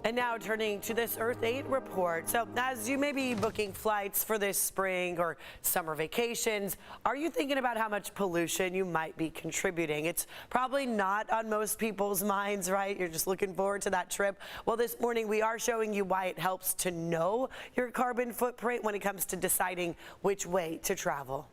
And now turning to this Earth 8 report. So as you may be booking flights for this spring or summer vacations, are you thinking about how much pollution you might be contributing? It's probably not on most people's minds, right? You're just looking forward to that trip. Well, this morning we are showing you why it helps to know your carbon footprint when it comes to deciding which way to travel.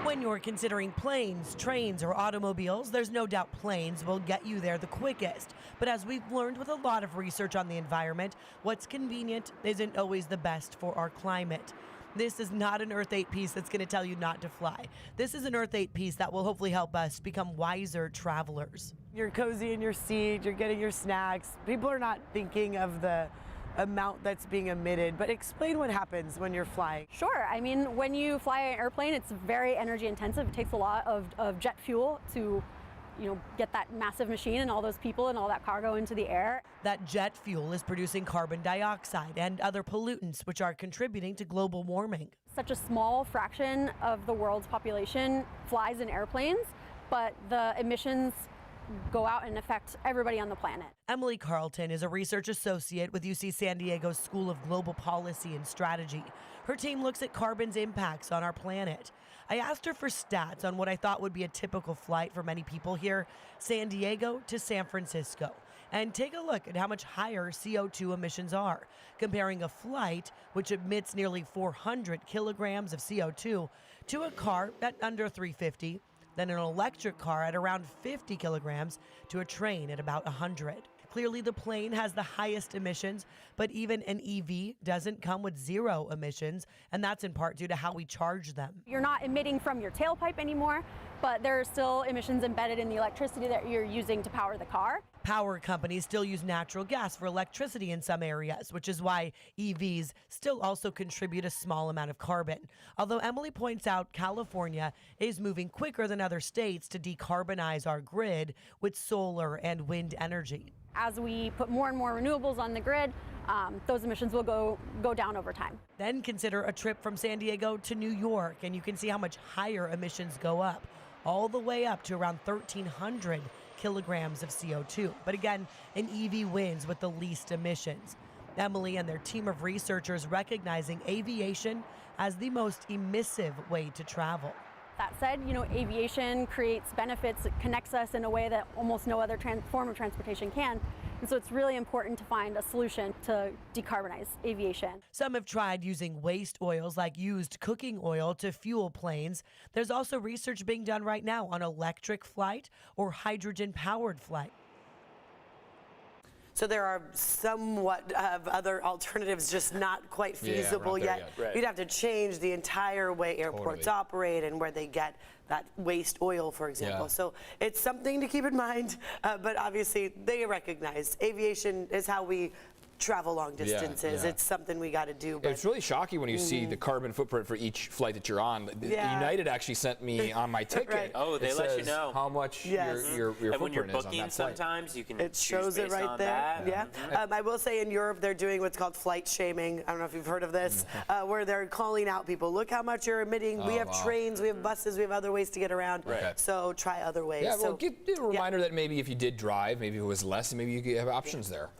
When you're considering planes, trains, or automobiles, there's no doubt planes will get you there the quickest. But as we've learned with a lot of research on the environment, what's convenient isn't always the best for our climate. This is not an Earth 8 piece that's going to tell you not to fly. This is an Earth 8 piece that will hopefully help us become wiser travelers. You're cozy in your seat, you're getting your snacks. People are not thinking of the amount that's being emitted, but explain what happens when you're flying. Sure. I mean, when you fly an airplane, it's very energy intensive. It takes a lot of jet fuel to, get that massive machine and all those people and all that cargo into the air. That jet fuel is producing carbon dioxide and other pollutants, which are contributing to global warming. Such a small fraction of the world's population flies in airplanes, but the emissions go out and affect everybody on the planet. Emily Carlton is a research associate with UC San Diego's School of Global Policy and Strategy. Her team looks at carbon's impacts on our planet. I asked her for stats on what I thought would be a typical flight for many people here, San Diego to San Francisco, and take a look at how much higher CO2 emissions are, comparing a flight, which emits nearly 400 kilograms of CO2, to a car at under 350, then an electric car at around 50 kilograms, to a train at about 100. Clearly, the plane has the highest emissions, but even an EV doesn't come with zero emissions, and that's in part due to how we charge them. You're not emitting from your tailpipe anymore, but there are still emissions embedded in the electricity that you're using to power the car. Power companies still use natural gas for electricity in some areas, which is why EVs still also contribute a small amount of carbon. Although Emily points out California is moving quicker than other states to decarbonize our grid with solar and wind energy. As we put more and more renewables on the grid, those emissions will go down over time. Then consider a trip from San Diego to New York, and you can see how much higher emissions go up, all the way up to around 1,300 kilograms of CO2. But again, an EV wins with the least emissions. Emily and their team of researchers recognizing aviation as the most emissive way to travel. That said, aviation creates benefits. It connects us in a way that almost no other form of transportation can. And so it's really important to find a solution to decarbonize aviation. Some have tried using waste oils like used cooking oil to fuel planes. There's also research being done right now on electric flight or hydrogen-powered flight. So there are somewhat of other alternatives, just not quite feasible yet. Right. You'd have to change the entire way airports operate and where they get that waste oil, for example. So it's something to keep in mind, but obviously they recognize aviation is how we travel long distances. It's something we got to do. But it's really shocking when you see the carbon footprint for each flight that you're on. United actually sent me on my ticket. Oh, they let you know how much your and when you're footprint is on booking, that flight. sometimes you can it shows it right there. I will say in Europe they're doing what's called flight shaming. I don't know if you've heard of this, where they're calling out people. Look how much you're emitting. We have trains, we have buses, we have other ways to get around. So try other ways. Yeah, well, give a reminder that maybe if you did drive, maybe it was less, and maybe you could have options there.